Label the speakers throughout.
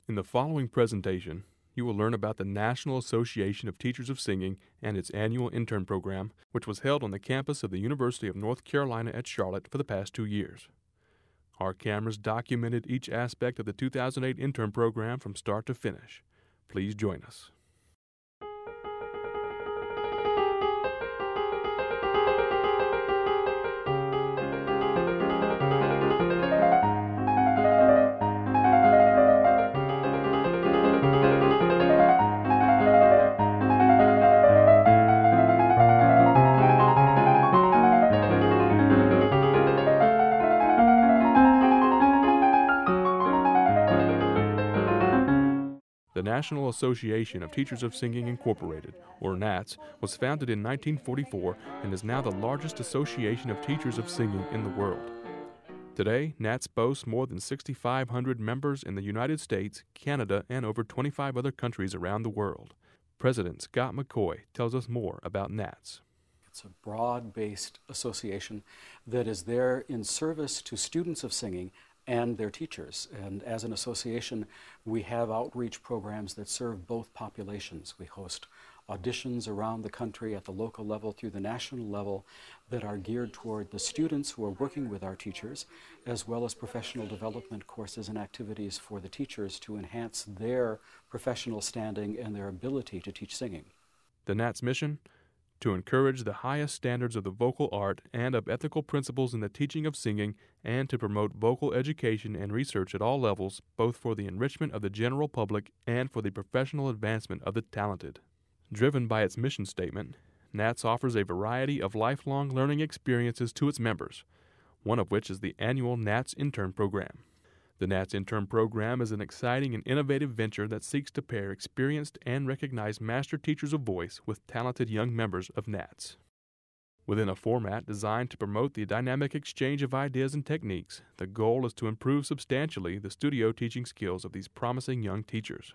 Speaker 1: In the following presentation, you will learn about the National Association of Teachers of Singing and its annual intern program, which was held on the campus of the University of North Carolina at Charlotte for the past 2 years. Our cameras documented each aspect of the 2008 intern program from start to finish. Please join us. The National Association of Teachers of Singing Incorporated, or NATS, was founded in 1944 and is now the largest association of teachers of singing in the world. Today, NATS boasts more than 6,500 members in the United States, Canada, and over 25 other countries around the world. President Scott McCoy tells us more about NATS.
Speaker 2: It's a broad-based association that is there in service to students of singing and their teachers. And as an association, we have outreach programs that serve both populations. We host auditions around the country at the local level through the national level that are geared toward the students who are working with our teachers, as well as professional development courses and activities for the teachers to enhance their professional standing and their ability to teach singing.
Speaker 1: The NATS mission? To encourage the highest standards of the vocal art and of ethical principles in the teaching of singing, and to promote vocal education and research at all levels, both for the enrichment of the general public and for the professional advancement of the talented. Driven by its mission statement, NATS offers a variety of lifelong learning experiences to its members, one of which is the annual NATS Intern Program. The NATS Intern Program is an exciting and innovative venture that seeks to pair experienced and recognized master teachers of voice with talented young members of NATS. Within a format designed to promote the dynamic exchange of ideas and techniques, the goal is to improve substantially the studio teaching skills of these promising young teachers.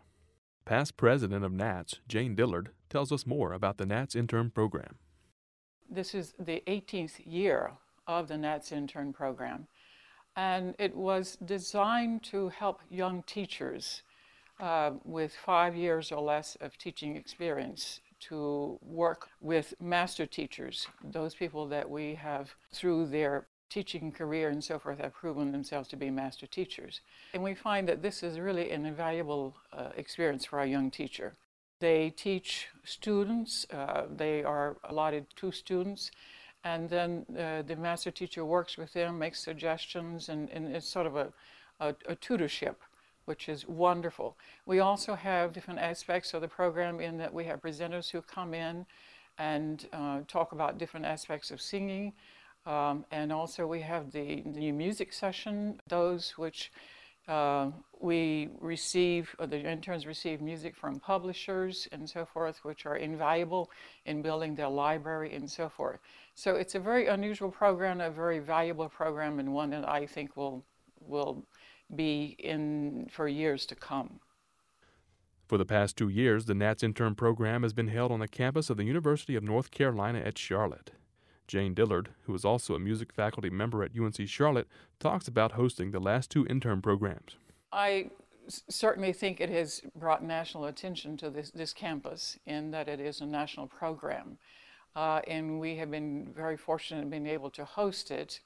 Speaker 1: Past president of NATS, Jane Dillard, tells us more about the NATS Intern Program.
Speaker 3: This is the 18th year of the NATS Intern Program. And it was designed to help young teachers with 5 years or less of teaching experience to work with master teachers, those people that we have, through their teaching career and so forth, have proven themselves to be master teachers. And we find that this is really an invaluable experience for our young teacher. They teach students, they are allotted 2 students, and then the master teacher works with them, makes suggestions, and it's sort of a tutorship, which is wonderful. We also have different aspects of the program in that we have presenters who come in and talk about different aspects of singing. And also we have the music session, those which we receive, the interns receive music from publishers and so forth, which are invaluable in building their library and so forth. So it's a very unusual program, a very valuable program, and one that I think will be in for years to come.
Speaker 1: For the past 2 years, the NATS Intern Program has been held on the campus of the University of North Carolina at Charlotte. Jane Dillard, who is also a music faculty member at UNC Charlotte, talks about hosting the last 2 intern programs.
Speaker 3: I certainly think it has brought national attention to this campus in that it is a national program. And we have been very fortunate in being able to host it.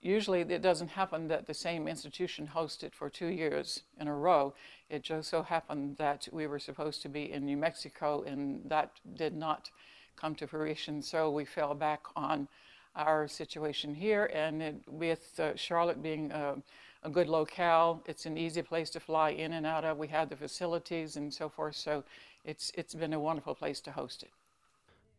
Speaker 3: Usually it doesn't happen that the same institution hosts it for 2 years in a row. It just so happened that we were supposed to be in New Mexico, and that did not come to fruition, so we fell back on our situation here. And with Charlotte being a good locale, it's an easy place to fly in and out of. We have the facilities and so forth, so it's been a wonderful place to host it.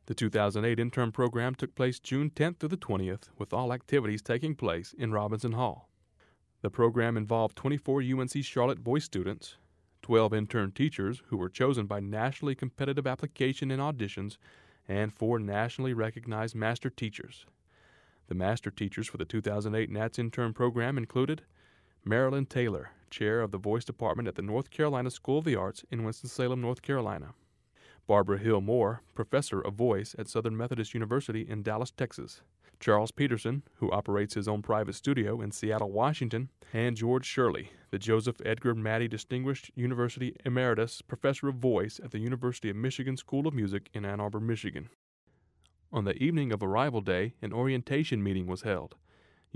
Speaker 1: The 2008 intern program took place June 10th through the 20th, with all activities taking place in Robinson Hall. The program involved 24 UNC Charlotte voice students, 12 intern teachers who were chosen by nationally competitive application and auditions, and 4 nationally recognized master teachers. The master teachers for the 2008 NATS Intern Program included Marilyn Taylor, chair of the voice department at the North Carolina School of the Arts in Winston-Salem, North Carolina; Barbara Hill Moore, professor of voice at Southern Methodist University in Dallas, Texas; Charles Peterson, who operates his own private studio in Seattle, Washington, and George Shirley, the Joseph Edgar Mattey Distinguished University Emeritus Professor of Voice at the University of Michigan School of Music in Ann Arbor, Michigan. On the evening of arrival day, an orientation meeting was held.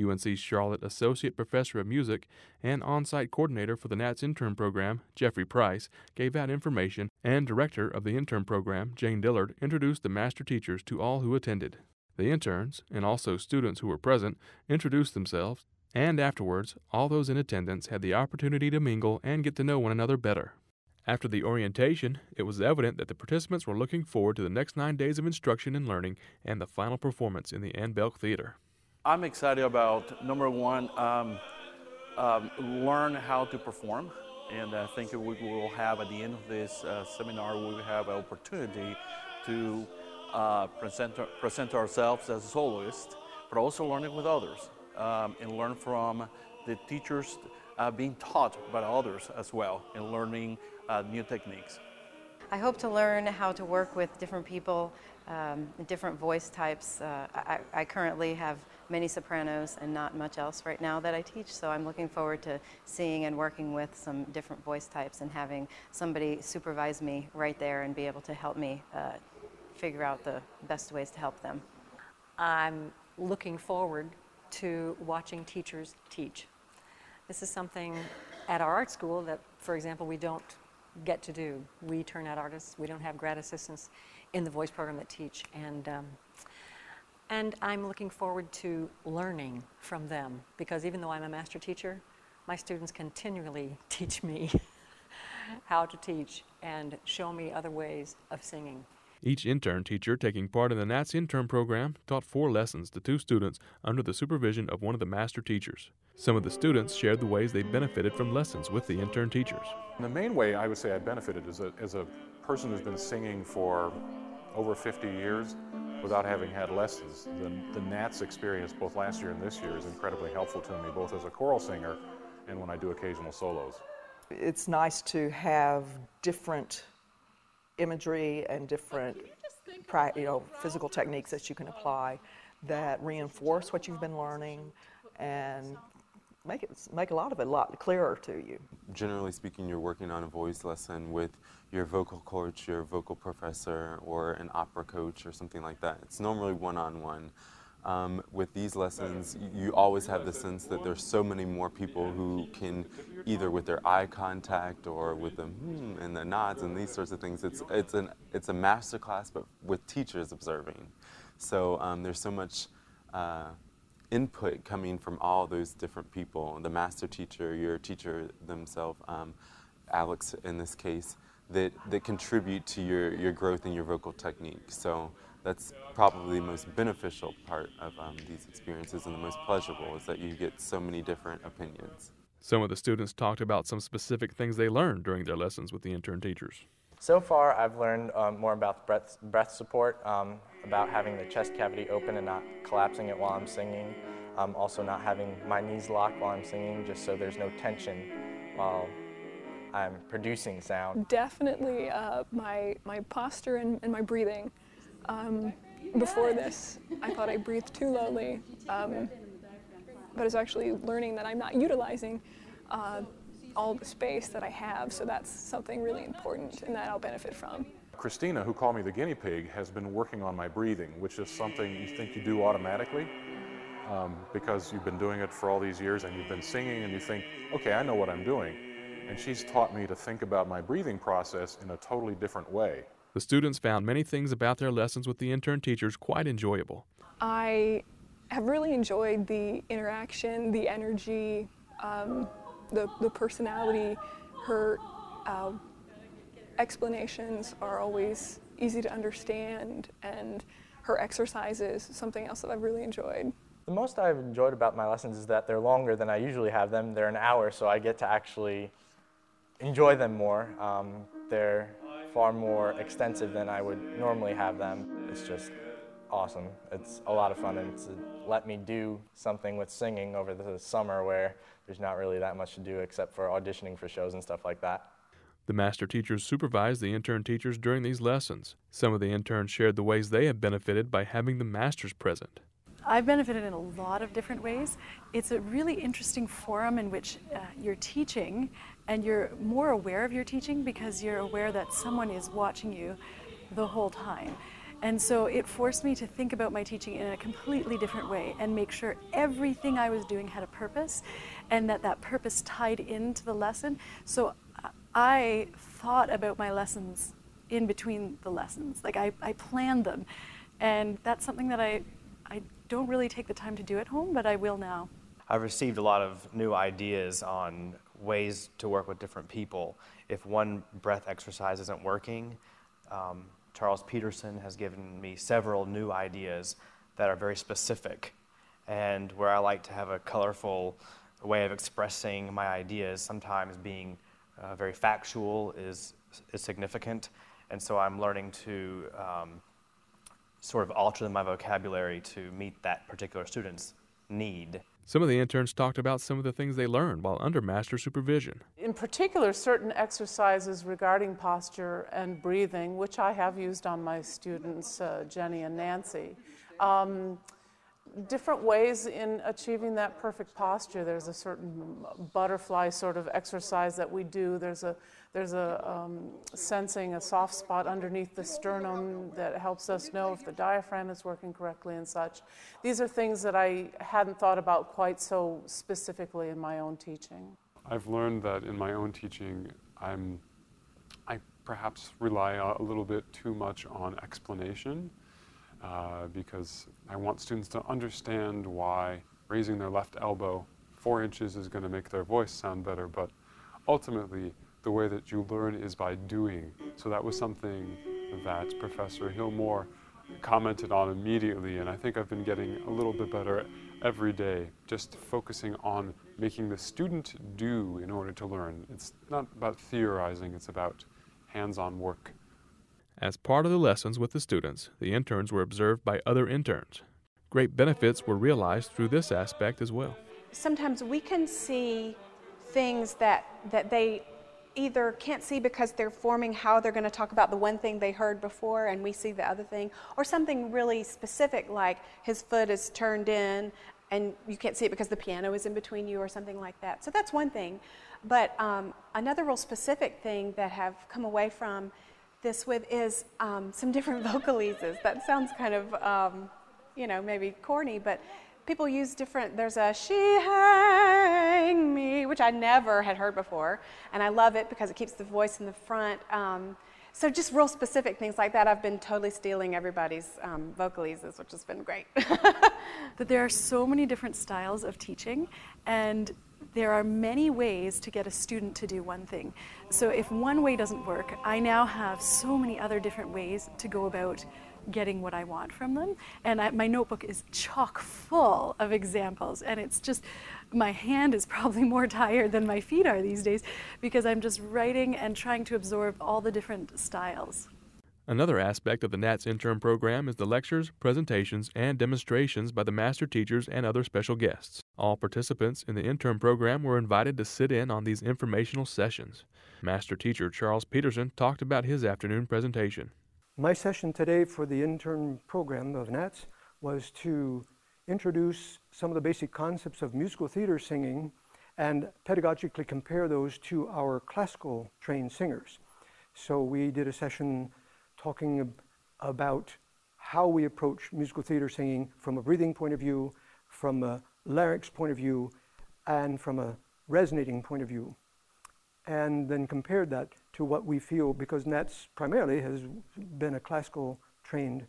Speaker 1: UNC Charlotte Associate Professor of Music and on-site coordinator for the Nats Intern Program, Jeffrey Price, gave out information, and Director of the Intern Program, Jane Dillard, introduced the master teachers to all who attended. The interns, and also students who were present, introduced themselves, and afterwards, all those in attendance had the opportunity to mingle and get to know one another better. After the orientation, it was evident that the participants were looking forward to the next 9 days of instruction and learning and the final performance in the Ann Belk Theater.
Speaker 4: I'm excited about, number one, learn how to perform. And I think we will have, at the end of this seminar, we will have an opportunity to present ourselves as soloists, but also learning with others and learn from the teachers being taught by others as well and learning new techniques.
Speaker 5: I hope to learn how to work with different people, different voice types. I currently have many sopranos and not much else right now that I teach, so I'm looking forward to seeing and working with some different voice types and having somebody supervise me right there and be able to help me figure out the best ways to help them.
Speaker 6: I'm looking forward to watching teachers teach. This is something at our art school that, for example, we don't get to do. We turn out artists. We don't have grad assistants in the voice program that teach, and I'm looking forward to learning from them, because even though I'm a master teacher, my students continually teach me how to teach and show me other ways of singing.
Speaker 1: Each intern teacher taking part in the Nats Intern Program taught 4 lessons to 2 students under the supervision of one of the master teachers. Some of the students shared the ways they benefited from lessons with the intern teachers.
Speaker 7: The main way I would say I benefited is as a person who's been singing for over 50 years without having had lessons. The Nats experience both last year and this year is incredibly helpful to me, both as a choral singer and when I do occasional solos.
Speaker 8: It's nice to have different imagery and different physical techniques that you can apply that reinforce what you've been learning and make a lot of it a lot clearer to you.
Speaker 9: Generally speaking, you're working on a voice lesson with your vocal coach, your vocal professor, or an opera coach or something like that. It's normally one-on-one. With these lessons, you always have the sense that there's so many more people who can, either with their eye contact or with the and the nods and these sorts of things. It's a master class, but with teachers observing. So there's so much input coming from all those different people, the master teacher, your teacher themselves, Alex in this case, that contribute to your growth in your vocal technique. So that's probably the most beneficial part of these experiences, and the most pleasurable, is that you get so many different opinions.
Speaker 1: Some of the students talked about some specific things they learned during their lessons with the intern teachers.
Speaker 10: So far, I've learned more about breath support, about having the chest cavity open and not collapsing it while I'm singing. Also not having my knees locked while I'm singing, just so there's no tension while I'm producing sound.
Speaker 11: Definitely my posture and my breathing. Before this, I thought I breathed too lowly, but it's actually learning that I'm not utilizing all the space that I have, so that's something really important and that I'll benefit from.
Speaker 7: Christina, who called me the guinea pig, has been working on my breathing, which is something you think you do automatically because you've been doing it for all these years and you've been singing and you think, okay, I know what I'm doing. And she's taught me to think about my breathing process in a totally different way.
Speaker 1: The students found many things about their lessons with the intern teachers quite enjoyable.
Speaker 11: I have really enjoyed the interaction, the energy, the personality. Her explanations are always easy to understand, and her exercises, something else that I've really enjoyed.
Speaker 10: The most I've enjoyed about my lessons is that they're longer than I usually have them. They're an hour, so I get to actually enjoy them more. They're far more extensive than I would normally have them. It's just awesome. It's a lot of fun, and it's let me do something with singing over the summer where there's not really that much to do except for auditioning for shows and stuff like that.
Speaker 1: The master teachers supervised the intern teachers during these lessons. Some of the interns shared the ways they have benefited by having the masters present.
Speaker 12: I've benefited in a lot of different ways. It's a really interesting forum in which you're teaching and you're more aware of your teaching because you're aware that someone is watching you the whole time. And so it forced me to think about my teaching in a completely different way and make sure everything I was doing had a purpose and that that purpose tied into the lesson. So I thought about my lessons in between the lessons. Like I planned them. And that's something that I don't really take the time to do at home, but I will now.
Speaker 13: I've received a lot of new ideas on ways to work with different people. If one breath exercise isn't working, Charles Peterson has given me several new ideas that are very specific, and where I like to have a colorful way of expressing my ideas, sometimes being very factual is significant, and so I'm learning to sort of alter my vocabulary to meet that particular student's need.
Speaker 1: Some of the interns talked about some of the things they learned while under master supervision.
Speaker 14: In particular, certain exercises regarding posture and breathing, which I have used on my students, Jenny and Nancy. Different ways in achieving that perfect posture. There's a certain butterfly sort of exercise that we do. There's a sensing a soft spot underneath the sternum that helps us know if the diaphragm is working correctly and such. These are things that I hadn't thought about quite so specifically in my own teaching.
Speaker 15: I've learned that in my own teaching, I perhaps rely a little bit too much on explanation. Because I want students to understand why raising their left elbow 4 inches is going to make their voice sound better, but ultimately the way that you learn is by doing. So that was something that Professor Hillmore commented on immediately, and I think I've been getting a little bit better every day, just focusing on making the student do in order to learn. It's not about theorizing, it's about hands-on work.
Speaker 1: As part of the lessons with the students, the interns were observed by other interns. Great benefits were realized through this aspect as well.
Speaker 16: Sometimes we can see things that they either can't see because they're forming how they're going to talk about the one thing they heard before and we see the other thing, or something really specific like his foot is turned in and you can't see it because the piano is in between you or something like that. So that's one thing. But another real specific thing that have come away from this with is some different vocalises. That sounds kind of, maybe corny, but people use different, there's a she hang me, which I never had heard before, and I love it because it keeps the voice in the front. So just real specific things like that. I've been totally stealing everybody's vocalises, which has been great.
Speaker 12: That there are so many different styles of teaching, and there are many ways to get a student to do one thing. So if one way doesn't work, I now have so many other different ways to go about getting what I want from them. And my notebook is chock full of examples, and it's just, my hand is probably more tired than my feet are these days because I'm just writing and trying to absorb all the different styles.
Speaker 1: Another aspect of the NATS intern program is the lectures, presentations, and demonstrations by the master teachers and other special guests. All participants in the intern program were invited to sit in on these informational sessions. Master teacher Charles Peterson talked about his afternoon presentation.
Speaker 17: My session today for the intern program of NATS was to introduce some of the basic concepts of musical theater singing and pedagogically compare those to our classical trained singers. So we did a session talking about how we approach musical theater singing from a breathing point of view, from a larynx point of view, and from a resonating point of view. And then compared that to what we feel, because NATS primarily has been a classical trained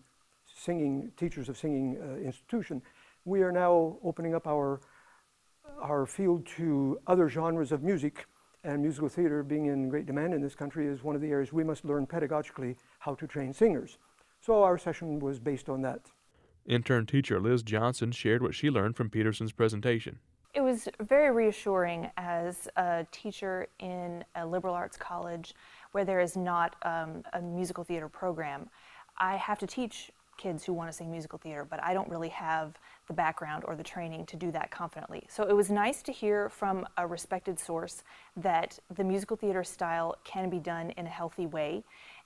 Speaker 17: teachers of singing institution. We are now opening up our field to other genres of music, and musical theater, being in great demand in this country, is one of the areas we must learn pedagogically how to train singers. So our session was based on that.
Speaker 1: Intern teacher Liz Johnson shared what she learned from Peterson's presentation.
Speaker 18: It was very reassuring as a teacher in a liberal arts college where there is not a musical theater program. I have to teach kids who want to sing musical theater, but I don't really have the background or the training to do that confidently. So it was nice to hear from a respected source that the musical theater style can be done in a healthy way,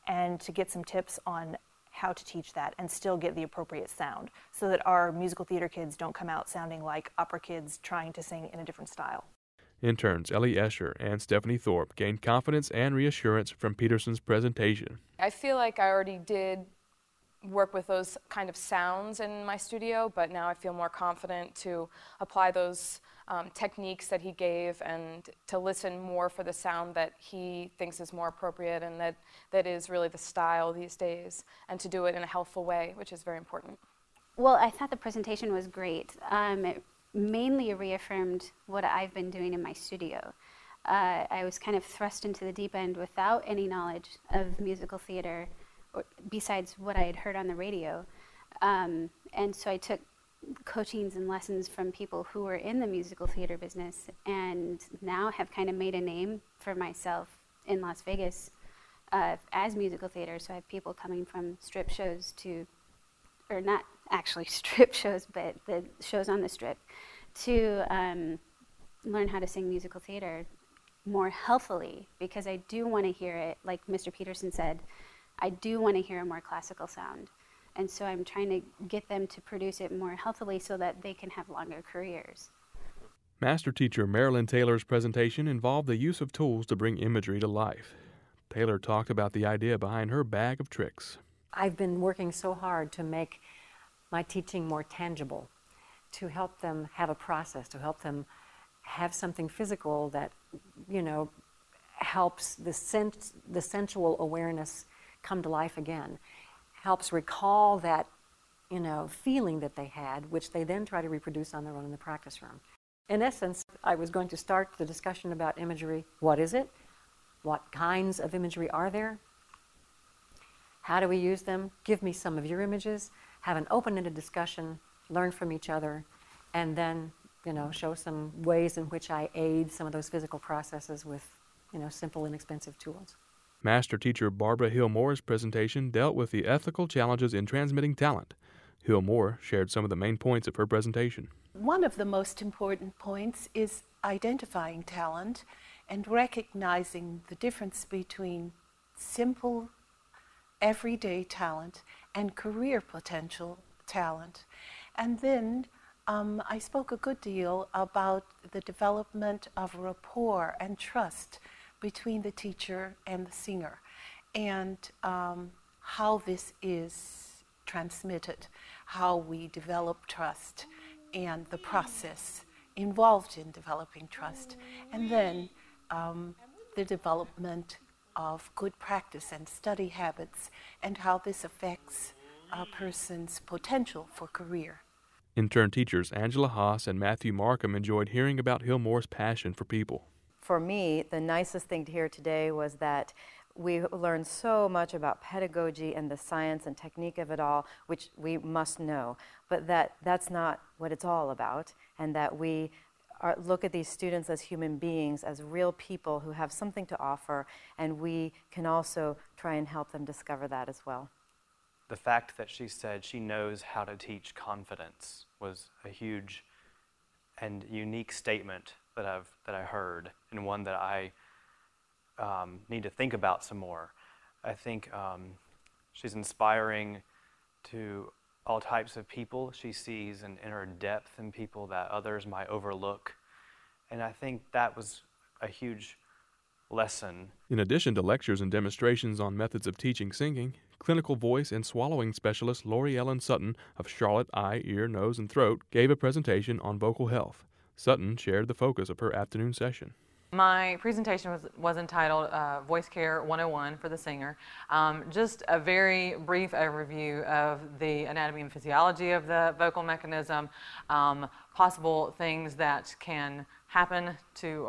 Speaker 18: and to get some tips on how to teach that and still get the appropriate sound so that our musical theater kids don't come out sounding like opera kids trying to sing in a different style.
Speaker 1: Interns Ellie Escher and Stephanie Thorpe gained confidence and reassurance from Peterson's presentation.
Speaker 19: I feel like I already did work with those kind of sounds in my studio, but now I feel more confident to apply those techniques that he gave and to listen more for the sound that he thinks is more appropriate and that is really the style these days, and to do it in a helpful way, which is very important.
Speaker 20: Well, I thought the presentation was great. It mainly reaffirmed what I've been doing in my studio. I was kind of thrust into the deep end without any knowledge of musical theater besides what I had heard on the radio. And so I took coachings and lessons from people who were in the musical theater business and now have kind of made a name for myself in Las Vegas as musical theater. So I have people coming from strip shows to, or not actually strip shows, but the shows on the strip, to learn how to sing musical theater more healthily, because I do want to hear it, like Mr. Peterson said, I do want to hear a more classical sound. And so I'm trying to get them to produce it more healthily so that they can have longer careers.
Speaker 1: Master teacher Marilyn Taylor's presentation involved the use of tools to bring imagery to life. Taylor talked about the idea behind her bag of tricks.
Speaker 6: I've been working so hard to make my teaching more tangible, to help them have a process, to help them have something physical that, you know, helps the sensual awareness come to life again, helps recall that, you know, feeling that they had, which they then try to reproduce on their own in the practice room. In essence, I was going to start the discussion about imagery. What is it? What kinds of imagery are there? How do we use them? Give me some of your images. Have an open-ended discussion, learn from each other, and then, you know, show some ways in which I aid some of those physical processes with, you know, simple, inexpensive tools.
Speaker 1: Master teacher Barbara Hill-Moore's presentation dealt with the ethical challenges in transmitting talent. Hill-Moore shared some of the main points of her presentation.
Speaker 21: One of the most important points is identifying talent and recognizing the difference between simple, everyday talent and career potential talent. And then I spoke a good deal about the development of rapport and trust between the teacher and the singer, and how this is transmitted, how we develop trust, and the process involved in developing trust, and then the development of good practice and study habits, and how this affects a person's potential for career.
Speaker 1: Intern teachers Angela Haas and Matthew Markham enjoyed hearing about Hill-Moore's passion for people.
Speaker 5: For me, the nicest thing to hear today was that we learned so much about pedagogy and the science and technique of it all, which we must know, but that's not what it's all about, and that we look at these students as human beings, as real people who have something to offer, and we can also try and help them discover that as well.
Speaker 13: The fact that she said she knows how to teach confidence was a huge and unique statement that I heard, and one that I need to think about some more. I think she's inspiring to all types of people. She sees an inner depth in people that others might overlook, and I think that was a huge lesson.
Speaker 1: In addition to lectures and demonstrations on methods of teaching singing, clinical voice and swallowing specialist Lori Ellen Sutton of Charlotte Eye, Ear, Nose, and Throat gave a presentation on vocal health. Sutton shared the focus of her afternoon session.
Speaker 22: My presentation was entitled Voice Care 101 for the singer. Just a very brief overview of the anatomy and physiology of the vocal mechanism, possible things that can happen to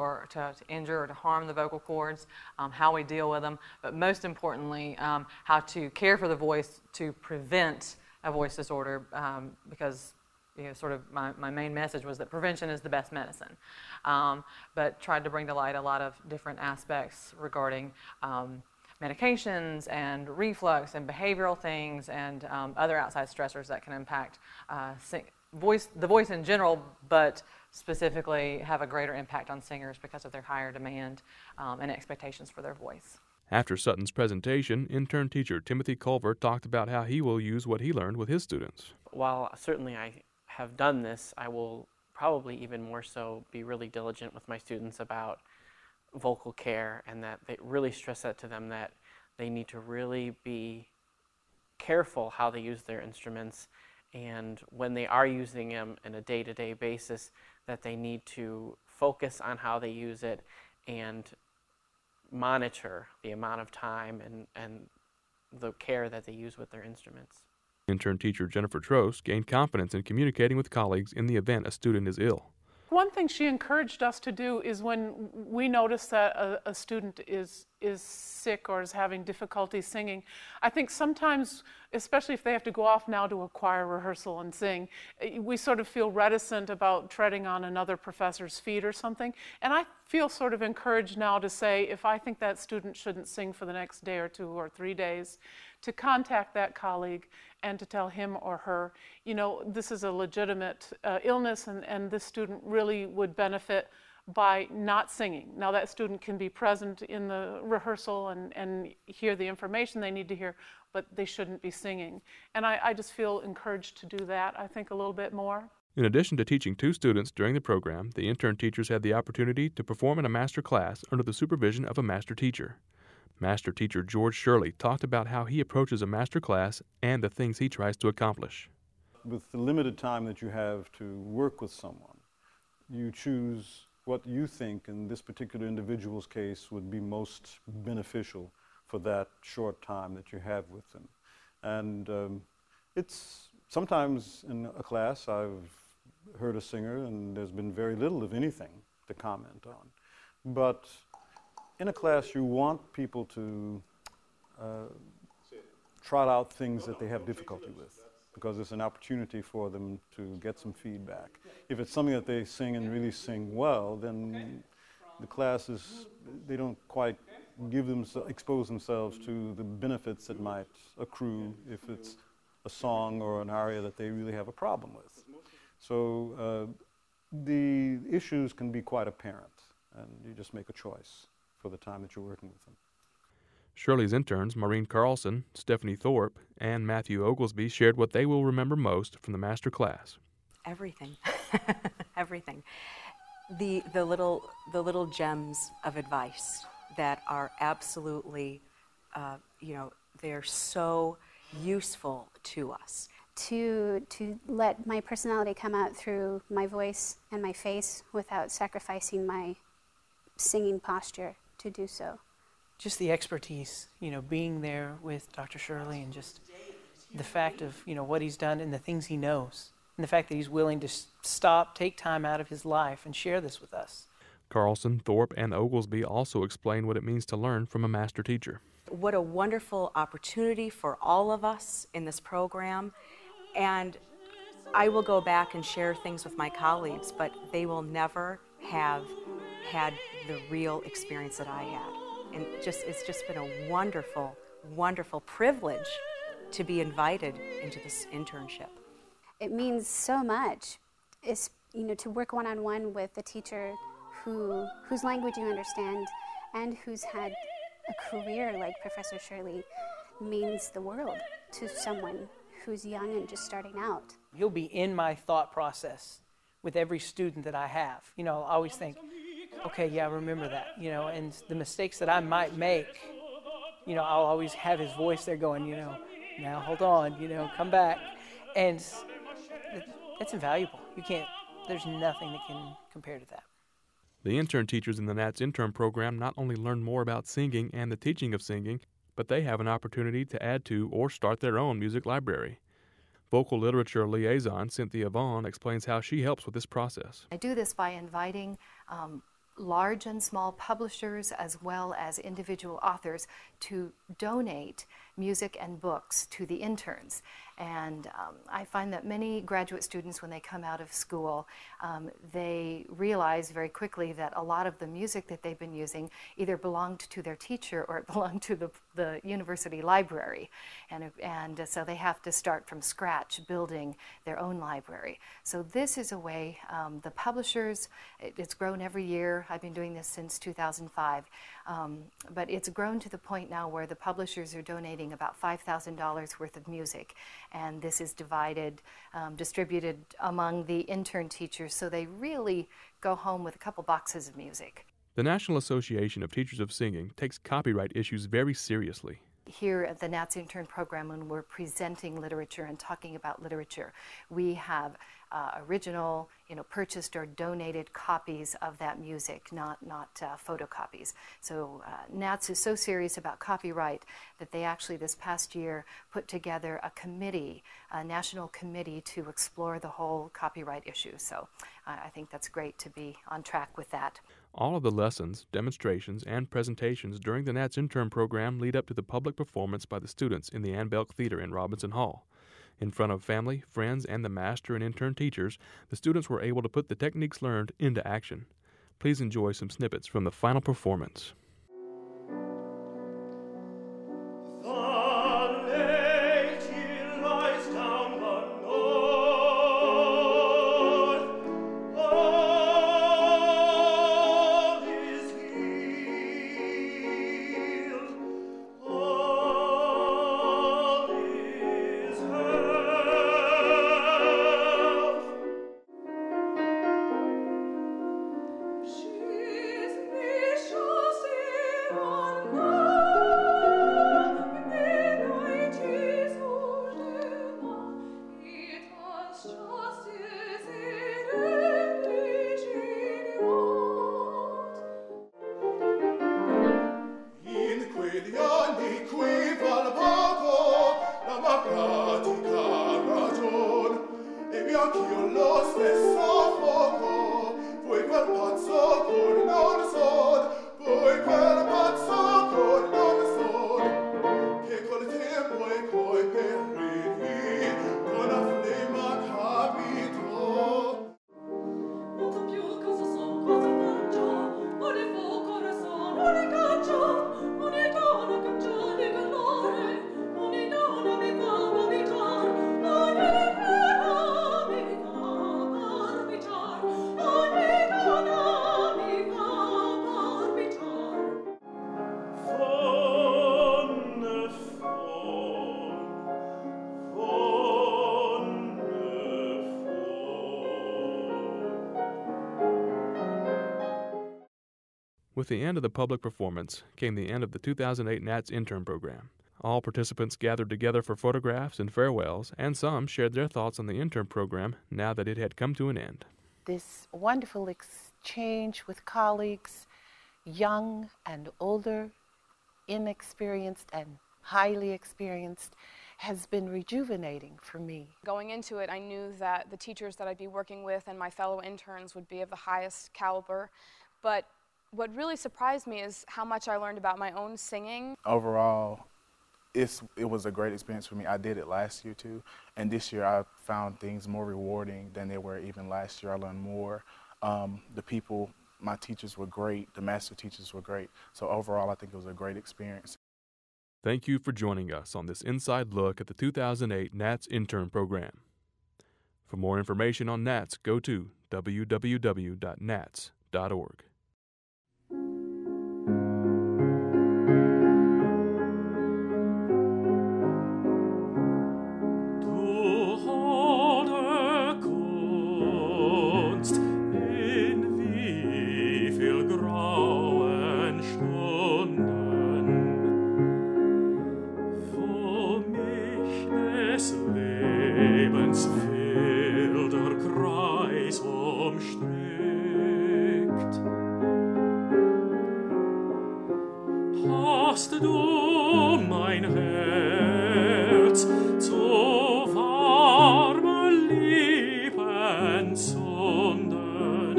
Speaker 22: injure or to harm the vocal cords, how we deal with them, but most importantly, how to care for the voice to prevent a voice disorder, because sort of my main message was that prevention is the best medicine, but tried to bring to light a lot of different aspects regarding medications and reflux and behavioral things and other outside stressors that can impact the voice in general, but specifically have a greater impact on singers because of their higher demand and expectations for their voice.
Speaker 1: After Sutton's presentation, intern teacher Timothy Culver talked about how he will use what he learned with his students.
Speaker 2: While certainly I have done this, I will probably even more so be really diligent with my students about vocal care, and that they really stress that to them, that they need to really be careful how they use their instruments, and when they are using them in a day-to-day basis, that they need to focus on how they use it and monitor the amount of time and the care that they use with their instruments.
Speaker 1: Intern teacher Jennifer Trost gained confidence in communicating with colleagues in the event a student is ill.
Speaker 14: One thing she encouraged us to do is when we notice that a student is sick or is having difficulty singing, I think sometimes, especially if they have to go off now to a choir rehearsal and sing, we sort of feel reticent about treading on another professor's feet or something. And I feel sort of encouraged now to say, if I think that student shouldn't sing for the next day or 2 or 3 days, to contact that colleague and to tell him or her, you know, this is a legitimate illness, and this student really would benefit by not singing. Now that student can be present in the rehearsal and hear the information they need to hear, but they shouldn't be singing. And I just feel encouraged to do that, I think, a little bit more.
Speaker 1: In addition to teaching 2 students during the program, the intern teachers had the opportunity to perform in a master class under the supervision of a master teacher. Master teacher George Shirley talked about how he approaches a master class and the things he tries to accomplish.
Speaker 3: With the limited time that you have to work with someone, you choose what you think in this particular individual's case would be most beneficial for that short time that you have with them. And it's sometimes in a class I've heard a singer and there's been very little, if anything, to comment on. But in a class, you want people to trot out things that they have difficulty with, because it's an opportunity for them to get some feedback. If it's something that they sing and really sing well, then the classes, they don't quite expose themselves to the benefits that might accrue if it's a song or an aria that they really have a problem with. So the issues can be quite apparent, and you just make a choice for the time that you're working with them.
Speaker 1: Shirley's interns, Maureen Carlson, Stephanie Thorpe, and Matthew Oglesby shared what they will remember most from the master class.
Speaker 23: Everything. Everything. The little gems of advice that are absolutely, they're so useful to us.
Speaker 20: To let my personality come out through my voice and my face without sacrificing my singing posture to do so.
Speaker 24: Just the expertise, being there with Dr. Shirley, and just the fact of, what he's done and the things he knows, and the fact that he's willing to stop, take time out of his life and share this with us.
Speaker 1: Carlson, Thorpe, and Oglesby also explain what it means to learn from a master teacher.
Speaker 23: What a wonderful opportunity for all of us in this program, and I will go back and share things with my colleagues, but they will never have had the real experience that I had. And it's just been a wonderful, wonderful privilege to be invited into this internship.
Speaker 20: It means so much. It's, to work one-on-one with a teacher whose language you understand and who's had a career like Professor Shirley means the world to someone who's young and just starting out.
Speaker 24: He'll be in my thought process with every student that I have. I'll always think, okay, yeah, I remember that, and the mistakes that I might make, I'll always have his voice there going, now hold on, come back. And that's invaluable. There's nothing that can compare to that.
Speaker 1: The intern teachers in the Nats Intern Program not only learn more about singing and the teaching of singing, but they have an opportunity to add to or start their own music library. Vocal literature liaison Cynthia Vaughn explains how she helps with this process.
Speaker 25: I do this by inviting large and small publishers as well as individual authors to donate music and books to the interns. And I find that many graduate students, when they come out of school, they realize very quickly that a lot of the music that they've been using either belonged to their teacher or it belonged to the university library. And so they have to start from scratch building their own library. So this is a way, the publishers, it's grown every year. I've been doing this since 2005. But it's grown to the point now where the publishers are donating about $5,000 worth of music, and this is distributed among the intern teachers, so they really go home with a couple boxes of music.
Speaker 1: The National Association of Teachers of Singing takes copyright issues very seriously.
Speaker 25: Here at the NATS Intern Program, when we're presenting literature and talking about literature, we have original, purchased or donated copies of that music, not photocopies. So NATS is so serious about copyright that they actually this past year put together a committee, a national committee to explore the whole copyright issue. So I think that's great to be on track with that.
Speaker 1: All of the lessons, demonstrations, and presentations during the NATS Intern Program lead up to the public performance by the students in the Ann Belk Theater in Robinson Hall. In front of family, friends, and the master and intern teachers, the students were able to put the techniques learned into action. Please enjoy some snippets from the final performance. With the end of the public performance came the end of the 2008 NATS Intern Program. All participants gathered together for photographs and farewells, and some shared their thoughts on the intern program now that it had come to an end.
Speaker 21: This wonderful exchange with colleagues, young and older, inexperienced and highly experienced, has been rejuvenating for me.
Speaker 19: Going into it, I knew that the teachers that I'd be working with and my fellow interns would be of the highest caliber, but what really surprised me is how much I learned about my own singing.
Speaker 4: Overall, it was a great experience for me. I did it last year too, and this year I found things more rewarding than they were even last year. I learned more. The people, my teachers were great, the master teachers were great, so overall I think it was a great experience.
Speaker 1: Thank you for joining us on this inside look at the 2008 NATS Intern Program. For more information on NATS, go to www.nats.org.
Speaker 7: Hast du mein Herz zu warmen Lippen zunden,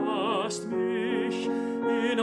Speaker 7: hast mich in